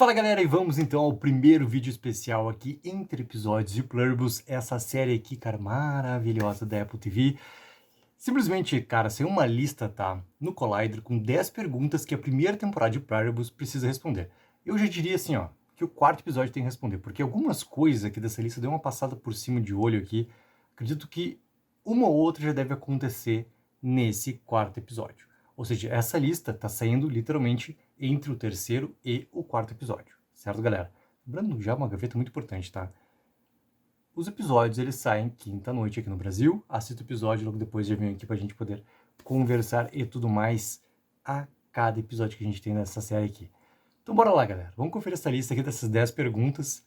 Fala galera, e vamos então ao primeiro vídeo especial aqui entre episódios de Pluribus, essa série aqui, cara, maravilhosa da Apple TV. Simplesmente, cara, saiu uma lista, tá, no Collider com 10 perguntas que a primeira temporada de Pluribus precisa responder. Eu já diria assim, ó, que o quarto episódio tem que responder, porque algumas coisas aqui dessa lista deu uma passada por cima de olho aqui. Acredito que uma ou outra já deve acontecer nesse quarto episódio. Ou seja, essa lista tá saindo literalmente entre o terceiro e o quarto episódio, certo, galera? Lembrando já uma gaveta muito importante, tá? Os episódios, eles saem quinta-noite aqui no Brasil. Assista o episódio, logo depois já venho aqui pra gente poder conversar e tudo mais a cada episódio que a gente tem nessa série aqui. Então bora lá, galera. Vamos conferir essa lista aqui dessas 10 perguntas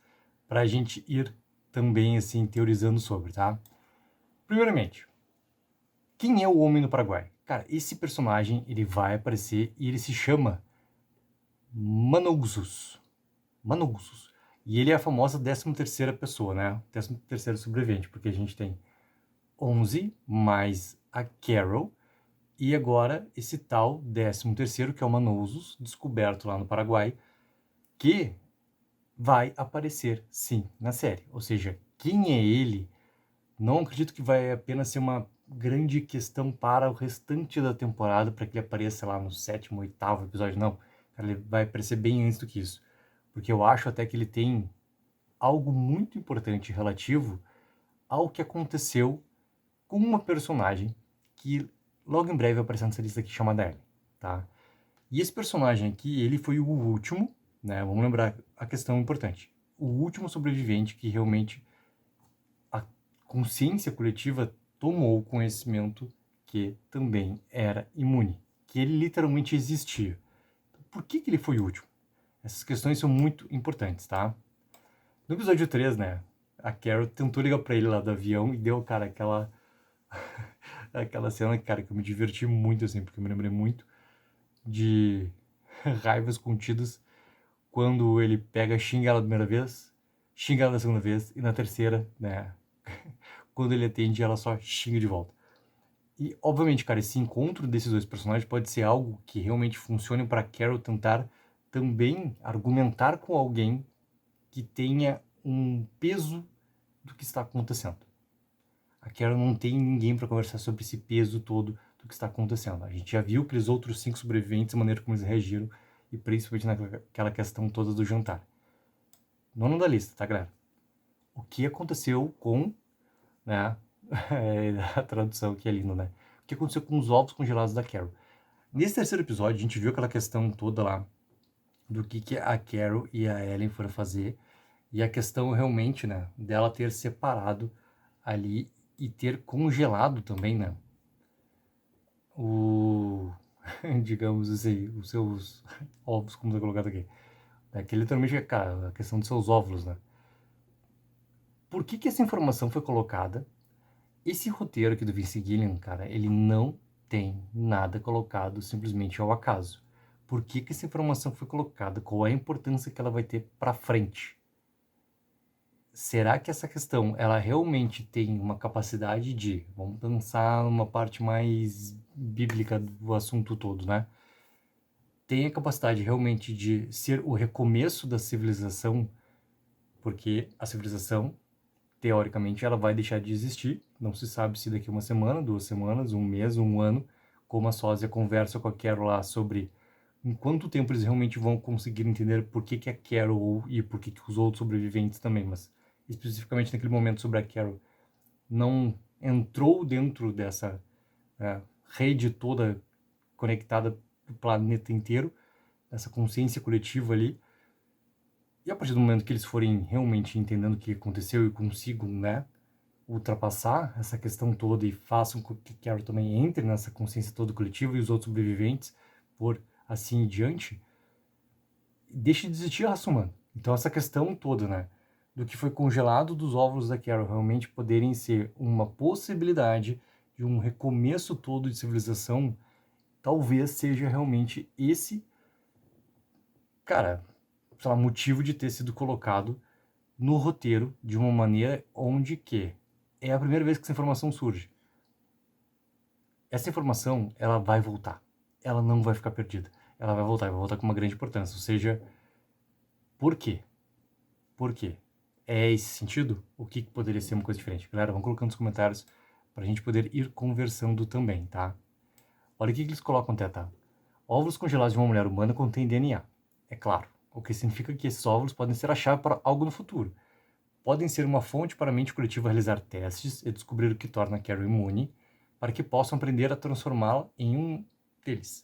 pra gente ir também, assim, teorizando sobre, tá? Primeiramente, quem é o Homem no Paraguai? Cara, esse personagem, ele vai aparecer e ele se chama Manogusus. Manogusus. E ele é a famosa 13ª pessoa, né? 13º sobrevivente, porque a gente tem 11 mais a Carol e agora esse tal 13º, que é o Manogusus, descoberto lá no Paraguai, que vai aparecer, sim, na série. Ou seja, quem é ele? Não acredito que vai apenas ser uma grande questão para o restante da temporada, para que ele apareça lá no 7º, 8º episódio, não. Ele vai aparecer bem antes do que isso. Porque eu acho até que ele tem algo muito importante relativo ao que aconteceu com uma personagem que logo em breve vai aparecer nessa lista aqui chamada Ellie, tá? E esse personagem aqui, ele foi o último, né? Vamos lembrar a questão importante. O último sobrevivente que realmente a consciência coletiva tomou conhecimento que também era imune, que ele literalmente existia. Por que ele foi o último? Essas questões são muito importantes, tá? No episódio 3, né, a Carol tentou ligar pra ele lá do avião e deu, cara, aquela cena, cara, que eu me diverti muito, assim, porque eu me lembrei muito de raivas contidas quando ele pega, xinga ela a primeira vez, xinga ela na segunda vez e na terceira, né, quando ele atende, ela só xinga de volta. E, obviamente, cara, esse encontro desses dois personagens pode ser algo que realmente funcione para Carol tentar também argumentar com alguém que tenha um peso do que está acontecendo. A Carol não tem ninguém para conversar sobre esse peso todo do que está acontecendo. A gente já viu aqueles outros 5 sobreviventes, a maneira como eles reagiram, e principalmente naquela questão toda do jantar. Nono da lista, tá, galera? O que aconteceu com, né, a tradução que é linda, né? O que aconteceu com os ovos congelados da Carol? Nesse terceiro episódio, a gente viu aquela questão toda lá do que a Carol e a Ellen foram fazer, e a questão realmente, né, dela ter separado ali e ter congelado também, né, digamos assim, os seus ovos, como está colocado aqui. É que literalmente, cara, a questão dos seus óvulos, né. Por que essa informação foi colocada? Esse roteiro aqui do Vince Gilligan, cara, ele não tem nada colocado simplesmente ao acaso. Por que essa informação foi colocada? Qual é a importância que ela vai ter para frente? Será que essa questão, ela realmente tem uma capacidade de, vamos pensar numa parte mais bíblica do assunto todo, né? Tem a capacidade realmente de ser o recomeço da civilização, porque a civilização, teoricamente, ela vai deixar de existir. Não se sabe se daqui a uma semana, 2 semanas, um mês, um ano, como a Sósia conversa com a Carol lá sobre em quanto tempo eles realmente vão conseguir entender por que a Carol e por que os outros sobreviventes também, mas especificamente naquele momento sobre a Carol, não entrou dentro dessa rede toda conectada do planeta inteiro, essa consciência coletiva ali. E a partir do momento que eles forem realmente entendendo o que aconteceu e consigam, né, ultrapassar essa questão toda e façam com que Carol também entre nessa consciência toda coletiva e os outros sobreviventes, por assim em diante, deixa de existir a raça humana. Então essa questão toda, né, do que foi congelado dos óvulos da Carol realmente poderem ser uma possibilidade de um recomeço todo de civilização, talvez seja realmente esse, cara, sei lá, motivo de ter sido colocado no roteiro de uma maneira onde que é a primeira vez que essa informação surge. Essa informação, ela vai voltar. Ela não vai ficar perdida. Ela vai voltar com uma grande importância. Ou seja, Por quê? Por quê? É esse sentido? O que poderia ser uma coisa diferente? Galera, vão colocando nos comentários para a gente poder ir conversando também, tá? Olha o que eles colocam até, tá? Óvulos congelados de uma mulher humana contêm DNA. É claro, o que significa que esses óvulos podem ser a chave para algo no futuro. Podem ser uma fonte para a mente coletiva realizar testes e descobrir o que torna Carol imune, para que possam aprender a transformá-la em um deles.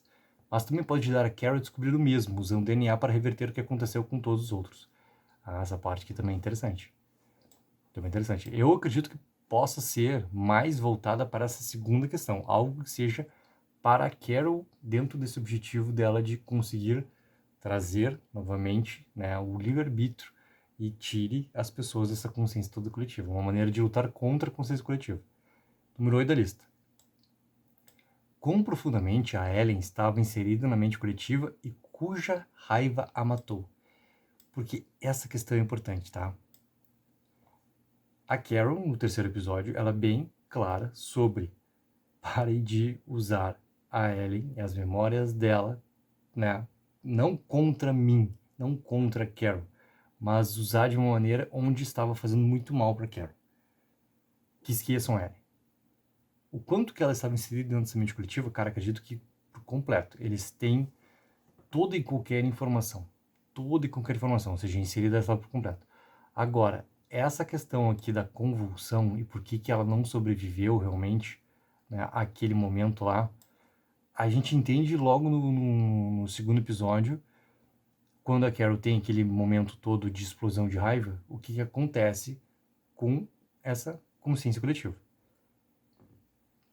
Mas também pode ajudar a Carol a descobrir o mesmo, usando DNA para reverter o que aconteceu com todos os outros. Ah, essa parte aqui também é interessante. Também é interessante. Eu acredito que possa ser mais voltada para essa segunda questão, algo que seja para a Carol dentro desse objetivo dela de conseguir trazer novamente, né, o livre-arbítrio e tire as pessoas dessa consciência toda coletiva, uma maneira de lutar contra a consciência coletiva. Número 8 da lista. Quão profundamente a Ellen estava inserida na mente coletiva e cuja raiva a matou. Porque essa questão é importante, tá? A Carol, no terceiro episódio, ela é bem clara sobre pare de usar a Ellen e as memórias dela, né? Não contra mim, não contra a Carol, mas usar de uma maneira onde estava fazendo muito mal para Carol. Que esqueçam ela. O quanto que ela estava inserida dentro dessa mente coletiva, cara, acredito que por completo. Eles têm toda e qualquer informação. Toda e qualquer informação, ou seja, inserida ela por completo. Agora, essa questão aqui da convulsão e por que que ela não sobreviveu realmente, né, àquele momento lá, a gente entende logo no segundo episódio, quando a Carol tem aquele momento todo de explosão de raiva, o que que acontece com essa consciência coletiva.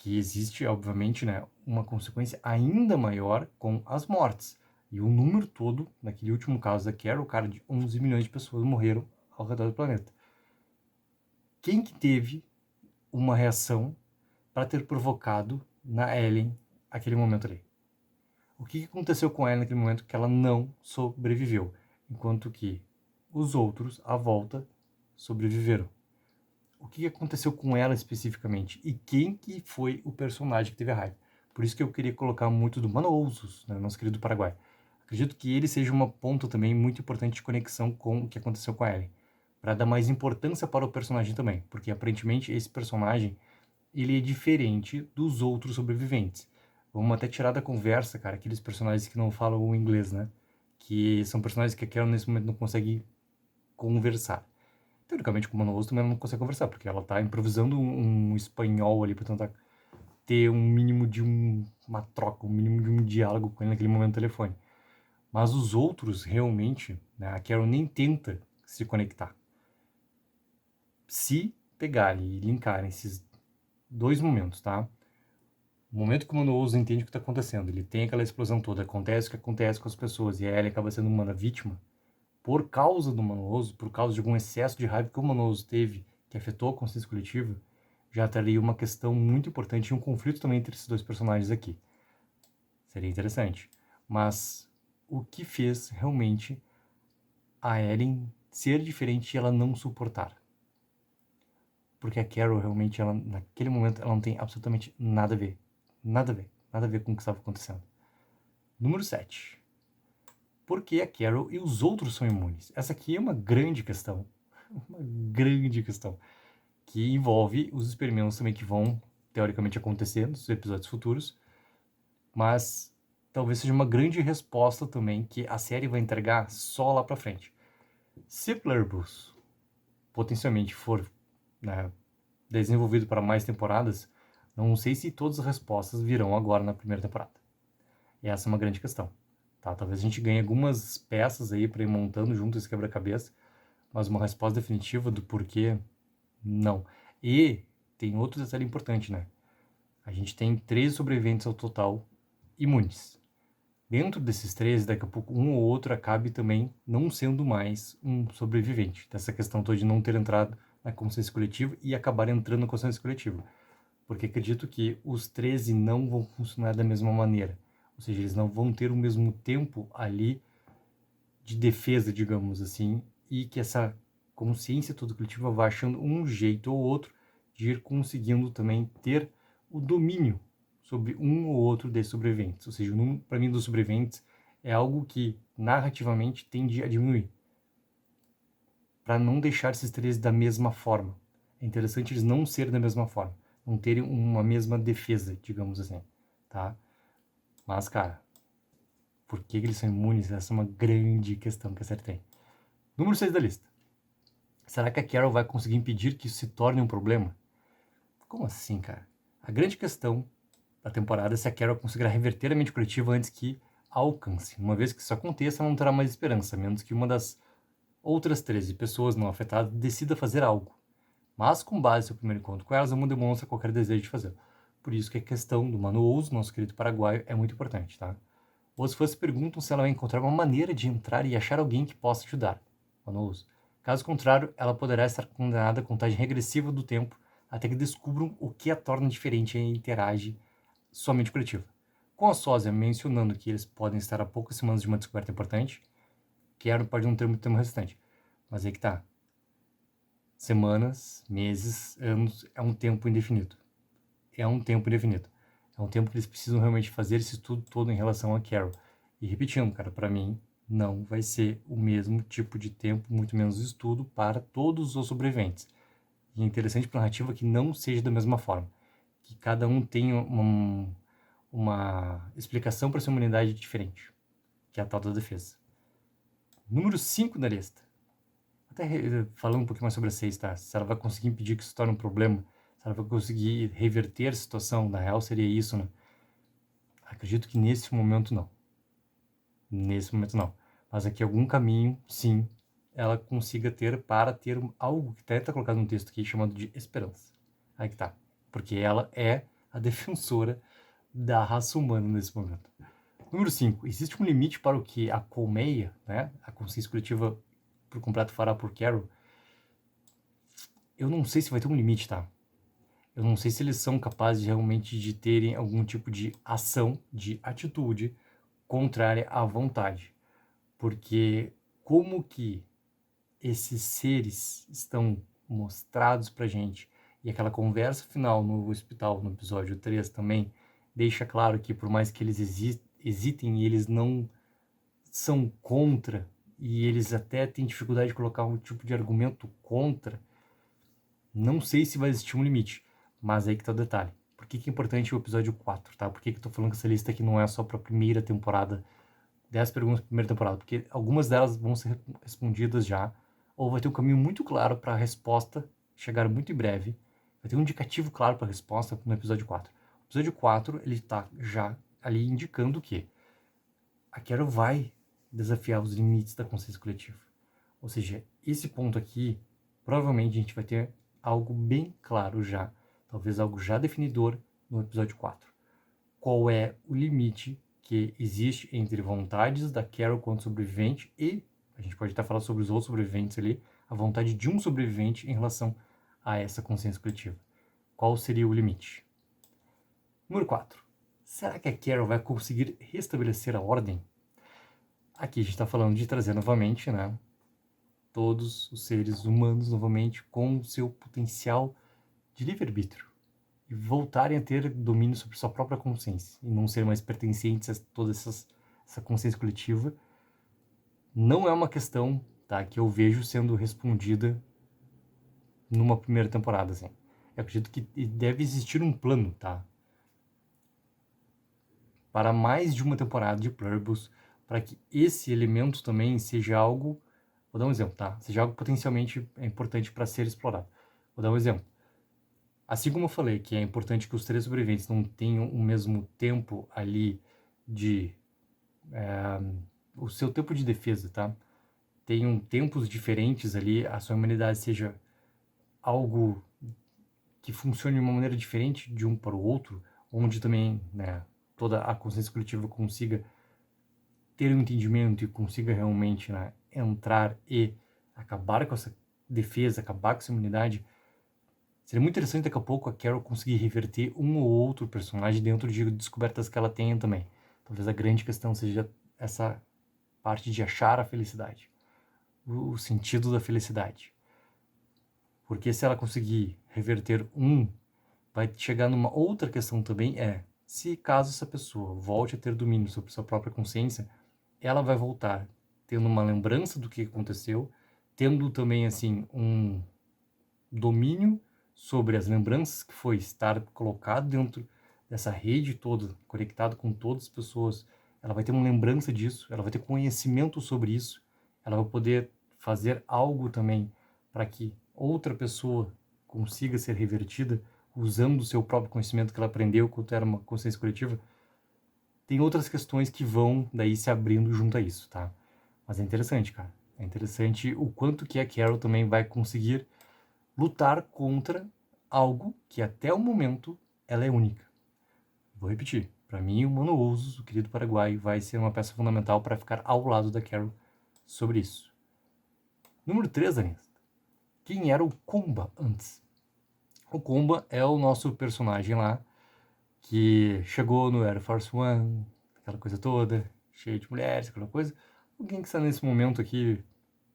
Que existe, obviamente, né, uma consequência ainda maior com as mortes. E o número todo, naquele último caso da Carol, cara, de 11 milhões de pessoas morreram ao redor do planeta. Quem que teve uma reação para ter provocado na Ellen aquele momento ali? O que aconteceu com ela naquele momento que ela não sobreviveu, enquanto que os outros à volta sobreviveram? O que aconteceu com ela especificamente e quem que foi o personagem que teve a raiva? Por isso que eu queria colocar muito do Mano Ousos, né, nosso querido Paraguai. Acredito que ele seja uma ponta também muito importante de conexão com o que aconteceu com a Ellie, para dar mais importância para o personagem também, porque aparentemente esse personagem ele é diferente dos outros sobreviventes. Vamos até tirar da conversa, cara, aqueles personagens que não falam o inglês, né? Que são personagens que a Carol nesse momento não consegue conversar. Teoricamente, com o Mano Oso também ela não consegue conversar, porque ela tá improvisando um espanhol ali pra tentar ter um mínimo de uma troca, um mínimo de um diálogo com ele naquele momento no telefone. Mas os outros, realmente, né, a Carol nem tenta se conectar. Se pegarem e linkarem esses dois momentos, tá? O momento que o Mano Oso entende o que está acontecendo, ele tem aquela explosão toda, acontece o que acontece com as pessoas, e a Ellie acaba sendo uma vítima, por causa do Mano Oso, por causa de algum excesso de raiva que o Mano Oso teve, que afetou a consciência coletiva, já estaria uma questão muito importante e um conflito também entre esses dois personagens aqui. Seria interessante. Mas o que fez realmente a Ellen ser diferente e ela não suportar? Porque a Carol realmente, ela, naquele momento, ela não tem absolutamente nada a ver. Nada a ver. Nada a ver com o que estava acontecendo. Número 7. Por que a Carol e os outros são imunes? Essa aqui é uma grande questão. Uma grande questão. Que envolve os experimentos também que vão, teoricamente, acontecer nos episódios futuros. Mas talvez seja uma grande resposta também que a série vai entregar só lá pra frente. Se Pluribus potencialmente for, né, desenvolvido para mais temporadas, não sei se todas as respostas virão agora na primeira temporada. E essa é uma grande questão. Tá? Talvez a gente ganhe algumas peças aí para ir montando junto esse quebra-cabeça, mas uma resposta definitiva do porquê, não. E tem outro detalhe importante, né? A gente tem 13 sobreviventes ao total imunes. Dentro desses 13, daqui a pouco um ou outro acabe também não sendo mais um sobrevivente. Dessa questão toda de não ter entrado na consciência coletiva e acabar entrando na consciência coletiva. Porque acredito que os 13 não vão funcionar da mesma maneira. Ou seja, eles não vão ter o mesmo tempo ali de defesa, digamos assim, e que essa consciência toda coletiva vai achando um jeito ou outro de ir conseguindo também ter o domínio sobre um ou outro desses sobreviventes. Ou seja, o número, para mim, dos sobreviventes é algo que narrativamente tende a diminuir. para não deixar esses três da mesma forma. É interessante eles não serem da mesma forma, não terem uma mesma defesa, digamos assim, tá? Mas, cara, por que eles são imunes? Essa é uma grande questão que a série tem. Número 6 da lista. Será que a Carol vai conseguir impedir que isso se torne um problema? Como assim, cara? A grande questão da temporada é se a Carol conseguirá reverter a mente coletiva antes que a alcance. Uma vez que isso aconteça, ela não terá mais esperança, a menos que uma das outras 13 pessoas não afetadas decida fazer algo. Mas, com base no seu primeiro encontro com elas, não demonstra qualquer desejo de fazer. Por isso que a questão do Mano Oz, nosso querido paraguaio, é muito importante, tá? Os fãs perguntam se ela vai encontrar uma maneira de entrar e achar alguém que possa ajudar. Mano Oz. Caso contrário, ela poderá estar condenada à contagem regressiva do tempo até que descubram o que a torna diferente e interage sua mente coletiva. Com a sósia mencionando que eles podem estar a poucas semanas de uma descoberta importante, Quero pode não ter muito tempo restante. Mas aí que tá. Semanas, meses, anos, é um tempo indefinido. É um tempo indefinido. É um tempo que eles precisam realmente fazer esse estudo todo em relação a Carol. E repetindo, cara, para mim, não vai ser o mesmo tipo de tempo, muito menos estudo para todos os sobreviventes. E é interessante para a narrativa que não seja da mesma forma. Que cada um tenha uma explicação para sua humanidade diferente. Que é a tal da defesa. Número 5 da lista. Até falando um pouquinho mais sobre a 6, tá? Se ela vai conseguir impedir que isso se torne um problema, se ela vai conseguir reverter a situação, na real seria isso, né? Acredito que nesse momento não. Nesse momento não. Mas aqui algum caminho, sim, ela consiga ter para ter algo que até está colocado no texto aqui chamado de esperança. Aí que tá. Porque ela é a defensora da raça humana nesse momento. Número 5. Existe um limite para o que a colmeia, né, a consciência coletiva por completo fará por Carol? Eu não sei se vai ter um limite, tá? Eu não sei se eles são capazes realmente de terem algum tipo de ação, de atitude contrária à vontade. Porque como que esses seres estão mostrados pra gente, e aquela conversa final no hospital, no episódio 3 também, deixa claro que por mais que eles hesitem e eles não são contra, e eles até têm dificuldade de colocar um tipo de argumento contra, não sei se vai existir um limite, mas aí que tá o detalhe. Por que que é importante o episódio 4, tá? Por que que eu tô falando que essa lista aqui não é só pra primeira temporada, 10 perguntas pra primeira temporada? Porque algumas delas vão ser respondidas já, ou vai ter um caminho muito claro para a resposta chegar muito em breve. Vai ter um indicativo claro para a resposta no episódio 4. O episódio 4, ele tá já ali indicando que a Carol vai desafiar os limites da consciência coletiva. Ou seja, esse ponto aqui, provavelmente a gente vai ter algo bem claro já, talvez algo já definidor no episódio 4. Qual é o limite que existe entre vontades da Carol quanto sobrevivente e, a gente pode até falar sobre os outros sobreviventes ali, a vontade de um sobrevivente em relação a essa consciência coletiva. Qual seria o limite? Número 4. Será que a Carol vai conseguir restabelecer a ordem? Aqui a gente está falando de trazer novamente, né, todos os seres humanos novamente com o seu potencial de livre-arbítrio e voltarem a ter domínio sobre sua própria consciência e não ser mais pertencentes a toda essa consciência coletiva. Não é uma questão, tá, que eu vejo sendo respondida numa primeira temporada, assim. Eu acredito que deve existir um plano, tá, para mais de uma temporada de Pluribus, para que esse elemento também seja algo, vou dar um exemplo, tá, seja algo potencialmente importante para ser explorado. Vou dar um exemplo. Assim como eu falei que é importante que os três sobreviventes não tenham o mesmo tempo ali de... o seu tempo de defesa, tá? Tenham tempos diferentes ali, a sua humanidade seja algo que funcione de uma maneira diferente de um para o outro, onde também, né, toda a consciência coletiva consiga ter um entendimento e consiga realmente, né, entrar e acabar com essa defesa, acabar com essa imunidade. Seria muito interessante daqui a pouco a Carol conseguir reverter um ou outro personagem dentro de descobertas que ela tenha também. Talvez a grande questão seja essa parte de achar a felicidade, o sentido da felicidade. Porque se ela conseguir reverter um, vai chegar numa outra questão também, se caso essa pessoa volte a ter domínio sobre sua própria consciência, ela vai voltar tendo uma lembrança do que aconteceu, tendo também, assim, um domínio sobre as lembranças que foi estar colocado dentro dessa rede toda, conectado com todas as pessoas. Ela vai ter uma lembrança disso, ela vai ter conhecimento sobre isso, ela vai poder fazer algo também para que outra pessoa consiga ser revertida usando o seu próprio conhecimento que ela aprendeu quando era uma consciência coletiva. Tem outras questões que vão daí se abrindo junto a isso, tá? Mas é interessante, cara. É interessante o quanto que a Carol também vai conseguir lutar contra algo que até o momento ela é única. Vou repetir. Para mim, o Mano Ozus, o querido Paraguai, vai ser uma peça fundamental para ficar ao lado da Carol sobre isso. Número 3 da lista. Quem era o Komba antes? O Komba é o nosso personagem lá, que chegou no Air Force One, aquela coisa toda, cheio de mulheres, aquela coisa. Alguém que está nesse momento aqui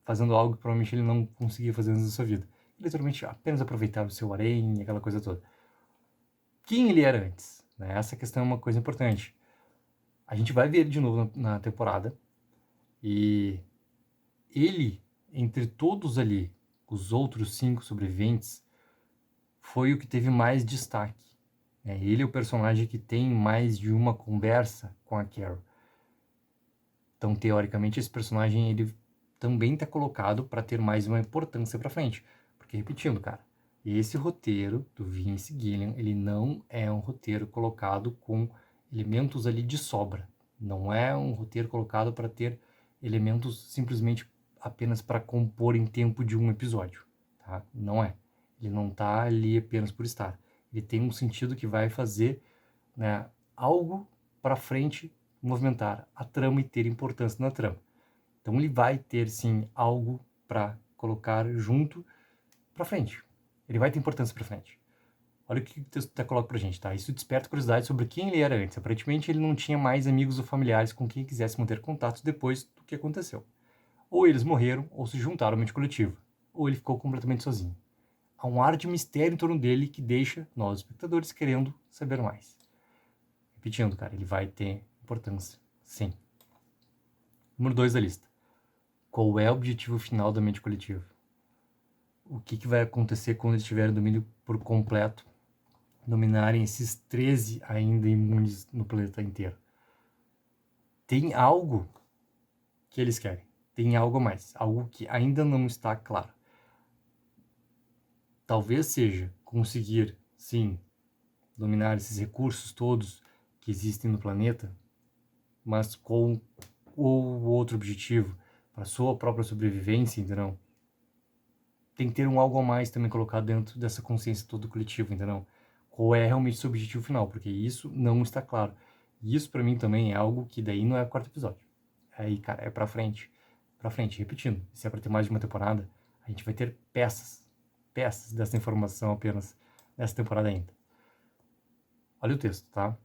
fazendo algo que provavelmente ele não conseguia fazer antes da sua vida. Ele literalmente apenas aproveitava o seu harém, aquela coisa toda. Quem ele era antes? Né? Essa questão é uma coisa importante. A gente vai ver ele de novo na temporada, e ele, entre todos ali, os outros 5 sobreviventes, foi o que teve mais destaque. Ele é o personagem que tem mais de uma conversa com a Carol. Então, teoricamente, esse personagem ele também está colocado para ter mais uma importância para frente. Porque, repetindo, cara, esse roteiro do Vince Gilligan, ele não é um roteiro colocado com elementos ali de sobra. Não é um roteiro colocado para ter elementos simplesmente apenas para compor em tempo de um episódio. Tá? Não é. Ele não está ali apenas por estar. Ele tem um sentido que vai fazer, né, algo para frente, movimentar a trama e ter importância na trama. Então ele vai ter sim algo para colocar junto para frente. Ele vai ter importância para frente. Olha o que o texto até coloca pra gente, tá? Isso desperta curiosidade sobre quem ele era antes. Aparentemente ele não tinha mais amigos ou familiares com quem quisesse manter contatos depois do que aconteceu. Ou eles morreram ou se juntaram à mente coletiva, ou ele ficou completamente sozinho. Há um ar de mistério em torno dele que deixa nós, espectadores, querendo saber mais. Repetindo, cara, ele vai ter importância, sim. Número 2 da lista. Qual é o objetivo final da mente coletiva? O que vai acontecer quando eles tiverem domínio por completo, dominarem esses 13 ainda imunes no planeta inteiro? Tem algo que eles querem. Tem algo a mais. Algo que ainda não está claro. Talvez seja conseguir, sim, dominar esses recursos todos que existem no planeta, mas com o outro objetivo, para sua própria sobrevivência, entendeu? Tem que ter um algo a mais também colocado dentro dessa consciência toda coletiva, entendeu? Qual é realmente o seu objetivo final, porque isso não está claro. E isso para mim também é algo que daí não é o 4º episódio. Aí, cara, é pra frente. Pra frente, repetindo. Se é pra ter mais de uma temporada, a gente vai ter peças dessa informação apenas nessa temporada ainda. Olha o texto, tá? A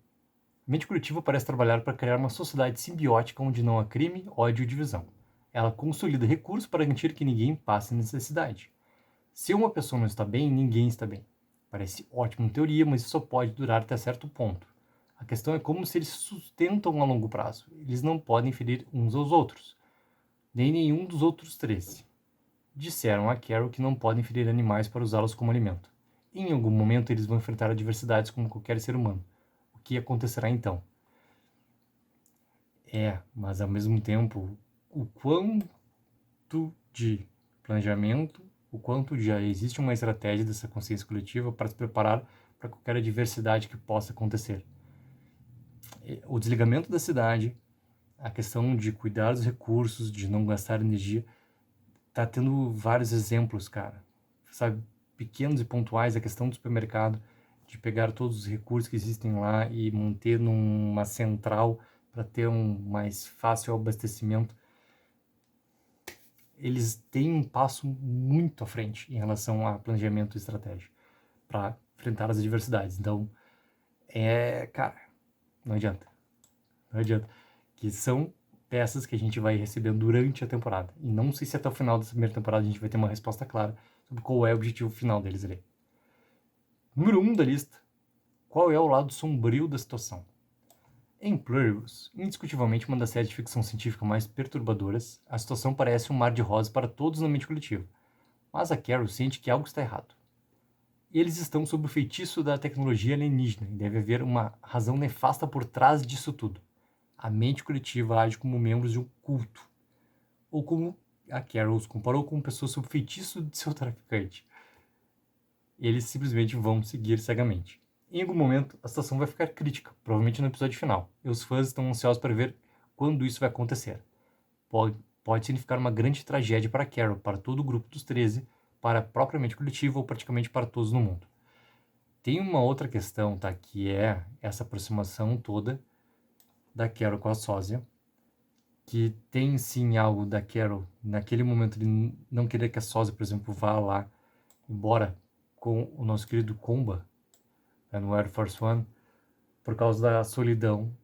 mente coletiva parece trabalhar para criar uma sociedade simbiótica onde não há crime, ódio e divisão. Ela consolida recursos para garantir que ninguém passe necessidade. Se uma pessoa não está bem, ninguém está bem. Parece ótimo em teoria, mas isso só pode durar até certo ponto. A questão é como se eles se sustentam a longo prazo. Eles não podem ferir uns aos outros, nem nenhum dos outros 13. Disseram a Carol que não podem ferir animais para usá-los como alimento. Em algum momento eles vão enfrentar adversidades como qualquer ser humano. O que acontecerá então? Mas ao mesmo tempo, o quanto de planejamento, o quanto já existe uma estratégia dessa consciência coletiva para se preparar para qualquer adversidade que possa acontecer. O desligamento da cidade, a questão de cuidar dos recursos, de não gastar energia, tá tendo vários exemplos, cara. Sabe, pequenos e pontuais, a questão do supermercado, de pegar todos os recursos que existem lá e manter numa central para ter um mais fácil abastecimento. Eles têm um passo muito à frente em relação a planejamento e estratégia para enfrentar as adversidades. Então, cara, não adianta. Não adianta. Que são peças que a gente vai recebendo durante a temporada. E não sei se até o final dessa primeira temporada a gente vai ter uma resposta clara sobre qual é o objetivo final deles ali. Número 1 da lista. Qual é o lado sombrio da situação? Em Pluribus, indiscutivelmente uma das séries de ficção científica mais perturbadoras, a situação parece um mar de rosas para todos na mente coletiva. Mas a Carol sente que algo está errado. Eles estão sob o feitiço da tecnologia alienígena e deve haver uma razão nefasta por trás disso tudo. A mente coletiva age como membros de um culto. Ou como a Carol os comparou com pessoas sob o feitiço de seu traficante. Eles simplesmente vão seguir cegamente. Em algum momento, a situação vai ficar crítica, provavelmente no episódio final, e os fãs estão ansiosos para ver quando isso vai acontecer. Pode significar uma grande tragédia para Carol, para todo o grupo dos 13, para a própria mente coletiva ou praticamente para todos no mundo. Tem uma outra questão, tá? Que é essa aproximação toda da Carol com a sósia, que tem sim algo da Carol, naquele momento de não querer que a sósia, por exemplo, vá lá, embora com o nosso querido Comba, no Air Force One, por causa da solidão,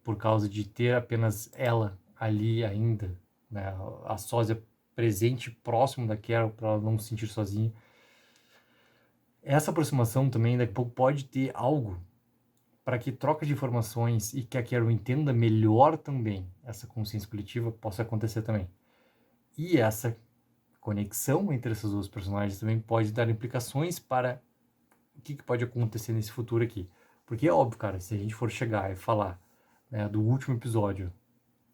por causa de ter apenas ela ali ainda, né, a sósia presente, próximo da Carol, para ela não se sentir sozinha. Essa aproximação também daqui a pouco pode ter algo para que troca de informações e que a Carol entenda melhor também essa consciência coletiva possa acontecer também. E essa conexão entre essas duas personagens também pode dar implicações para o que pode acontecer nesse futuro aqui. Porque é óbvio, cara, se a gente for chegar e falar, né, do último episódio,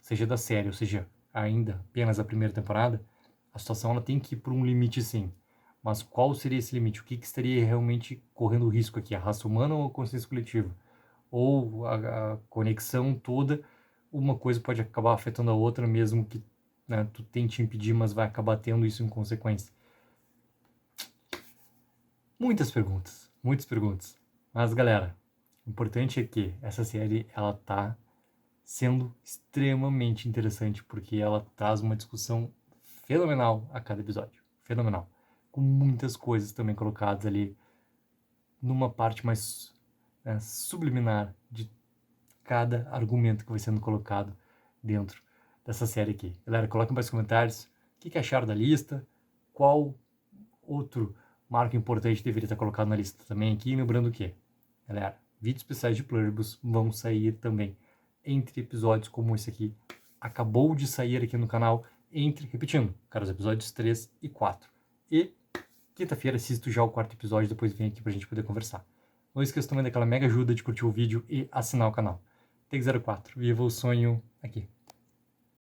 seja da série, ou seja, ainda apenas a primeira temporada, a situação ela tem que ir por um limite sim. Mas qual seria esse limite? O que estaria realmente correndo risco aqui? A raça humana ou a consciência coletiva? Ou a conexão toda, uma coisa pode acabar afetando a outra, mesmo que, né, tu tente impedir, mas vai acabar tendo isso em consequência. Muitas perguntas, muitas perguntas. Mas, galera, o importante é que essa série, ela tá sendo extremamente interessante, porque ela traz uma discussão fenomenal a cada episódio. Fenomenal. Com muitas coisas também colocadas ali numa parte mais, né, subliminar de cada argumento que vai sendo colocado dentro dessa série aqui. Galera, coloquem nos comentários o que acharam da lista, qual outro marco importante deveria estar colocado na lista também aqui. E lembrando que, galera, vídeos especiais de Pluribus vão sair também entre episódios como esse aqui. Acabou de sair aqui no canal, repetindo, cara, os episódios 3 e 4. E quinta-feira assisto já o quarto episódio, depois vem aqui pra gente poder conversar. Não esqueça também daquela mega ajuda de curtir o vídeo e assinar o canal. Take 04, viva o sonho aqui.